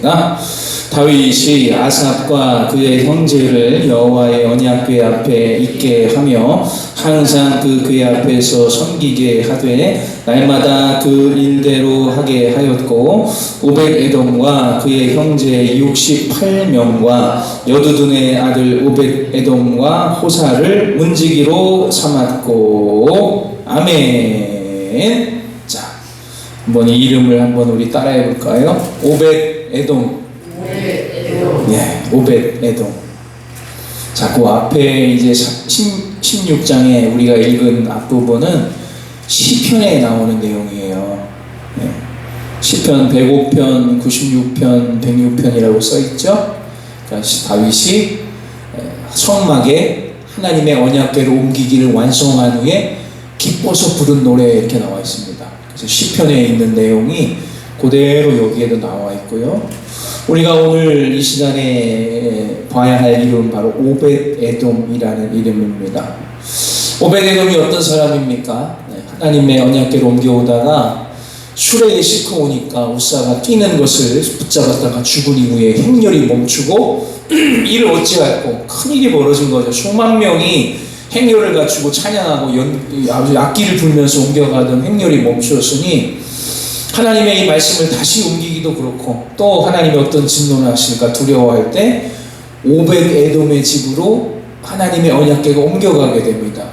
바랍니다. 다윗이 아삽과 그의 형제를 여호와의 언약궤 앞에 있게 하며 항상 그 궤 앞에서 섬기게 하되 날마다 그 일대로 하게 하였고 오벳에돔과 그의 형제 68명과 여두둔의 아들 오벳에돔과 호사를 문지기로 삼았고 아멘. 자, 한번 이 이름을 한번 우리 따라해 볼까요? 오벳에돔. 네, 오벳에돔. 자, 그 앞에 이제 16장에 우리가 읽은 앞부분은 시편에 나오는 내용이에요. 네. 시편 105편, 96편, 106편이라고 써있죠. 그러니까 다윗이 성막에 하나님의 언약궤를 옮기기를 완성한 후에 기뻐서 부른 노래 이렇게 나와 있습니다. 그래서 시편에 있는 내용이 그대로 여기에도 나와 있고요. 우리가 오늘 이 시간에 봐야 할 이름은 바로 오벳에돔이라는 이름입니다. 오벳에돔이 어떤 사람입니까? 하나님의 언약궤를 옮겨오다가 수레에 싣고 오니까 우사가 뛰는 것을 붙잡았다가 죽은 이후에 행렬이 멈추고 이를 어찌할꼬 큰일이 벌어진 거죠. 수만 명이 행렬을 갖추고 찬양하고 아주 악기를 불면서 옮겨가던 행렬이 멈추었으니 하나님의 이 말씀을 다시 옮기기도 그렇고 또 하나님이 어떤 진노를 하실까 두려워할 때 오벳에돔의 집으로 하나님의 언약궤가 옮겨가게 됩니다.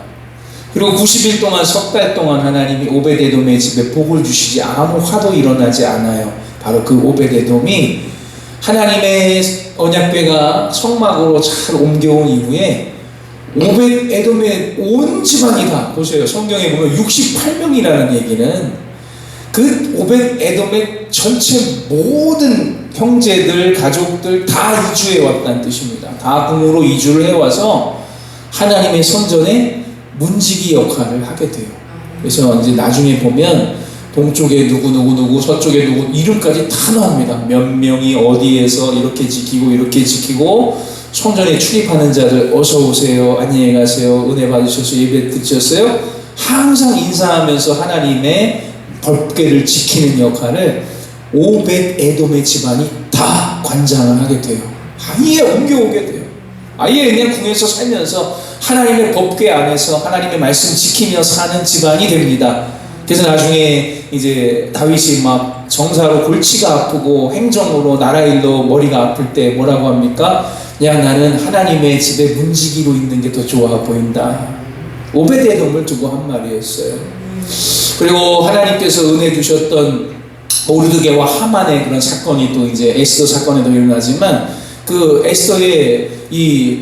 그리고 90일 동안 석 달 동안 하나님이 오벳에돔의 집에 복을 주시지 아무 화도 일어나지 않아요. 바로 그 오벳에돔이 하나님의 언약궤가 성막으로 잘 옮겨온 이후에 오벳에돔의 온 집안이 다 보세요. 성경에 보면 68명이라는 얘기는 그 오벳에돔의 전체 모든 형제들, 가족들 다 이주해 왔다는 뜻입니다. 다 궁으로 이주를 해와서 하나님의 성전에 문지기 역할을 하게 돼요. 그래서 이제 나중에 보면 동쪽에 누구, 서쪽에 누구 이름까지 다 나옵니다. 몇 명이 어디에서 이렇게 지키고 성전에 출입하는 자들 어서 오세요, 안녕히 가세요, 은혜 받으셔서 예배 드셨어요? 항상 인사하면서 하나님의 법궤를 지키는 역할을 오벳에돔의 집안이 다 관장을 하게 돼요. 아예 옮겨오게 돼요. 아예 그냥 궁에서 살면서 하나님의 법궤 안에서 하나님의 말씀 지키며 사는 집안이 됩니다. 그래서 나중에 이제 다윗이 막 정사로 골치가 아프고 행정으로 나라 일로 머리가 아플 때 뭐라고 합니까? 그냥 나는 하나님의 집에 문지기로 있는 게 더 좋아 보인다. 오벳에돔을 두고 한 말이었어요. 그리고 하나님께서 은혜 주셨던 모르드게와 하만의 그런 사건이 또 이제 에스더 사건에도 일어나지만 그 에스더의 이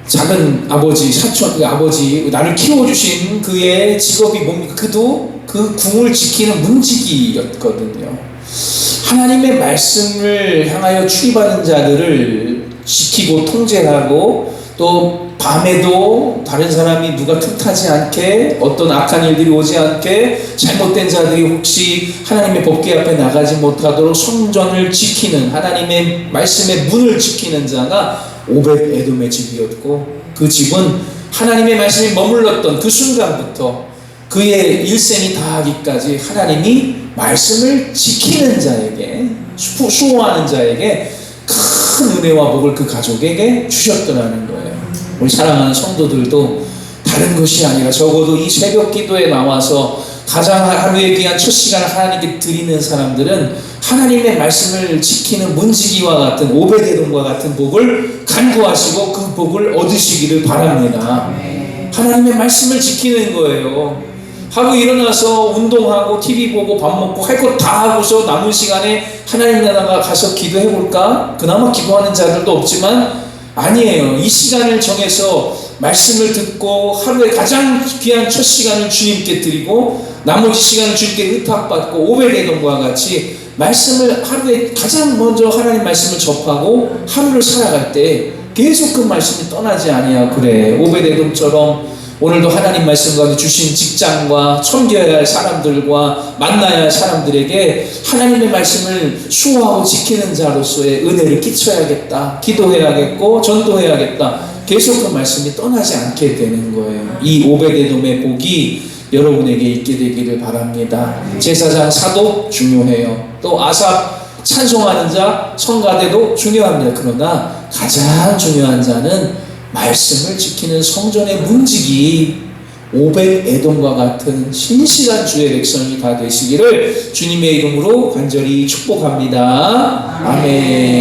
작은 아버지, 사촌, 그 아버지, 나를 키워주신 그의 직업이 뭡니까? 그도 그 궁을 지키는 문지기였거든요. 하나님의 말씀을 향하여 출입하는 자들을 지키고 통제하고 또 밤에도 다른 사람이 누가 틈타지 않게 어떤 악한 일들이 오지 않게 잘못된 자들이 혹시 하나님의 법궤 앞에 나가지 못하도록 성전을 지키는 하나님의 말씀의 문을 지키는 자가 오벳에돔의 집이었고 그 집은 하나님의 말씀이 머물렀던 그 순간부터 그의 일생이 다하기까지 하나님이 말씀을 지키는 자에게 수호하는 자에게 큰 은혜와 복을 그 가족에게 주셨더라는 거예요. 우리 사랑하는 성도들도 다른 것이 아니라 적어도 이 새벽 기도에 나와서 가장 하루에 귀한 첫 시간을 하나님께 드리는 사람들은 하나님의 말씀을 지키는 문지기와 같은 오벳에돔과 같은 복을 간구하시고 그 복을 얻으시기를 바랍니다. 하나님의 말씀을 지키는 거예요. 하루 일어나서 운동하고 TV 보고 밥 먹고 할 것 다 하고서 남은 시간에 하나님 나라가 가서 기도해 볼까? 그나마 기도하는 자들도 없지만 아니에요. 이 시간을 정해서 말씀을 듣고 하루에 가장 귀한 첫 시간을 주님께 드리고 나머지 시간을 주님께 의탁받고 오벳에돔과 같이 말씀을 하루에 가장 먼저 하나님 말씀을 접하고 하루를 살아갈 때 계속 그 말씀이 떠나지 아니야. 그래, 오벳에돔처럼 오늘도 하나님 말씀 가운데 주신 직장과 섬겨야 할 사람들과 만나야 할 사람들에게 하나님의 말씀을 수호하고 지키는 자로서의 은혜를 끼쳐야겠다. 기도해야겠고 전도해야겠다. 계속 그 말씀이 떠나지 않게 되는 거예요. 이 오벳에돔의 복이 여러분에게 있게 되기를 바랍니다. 제사장 사도 중요해요. 또 아삽 찬송하는 자, 성가대도 중요합니다. 그러나 가장 중요한 자는 말씀을 지키는 성전의 문지기 500에돔과 같은 신실한 주의 백성이 다 되시기를 주님의 이름으로 간절히 축복합니다. 아멘.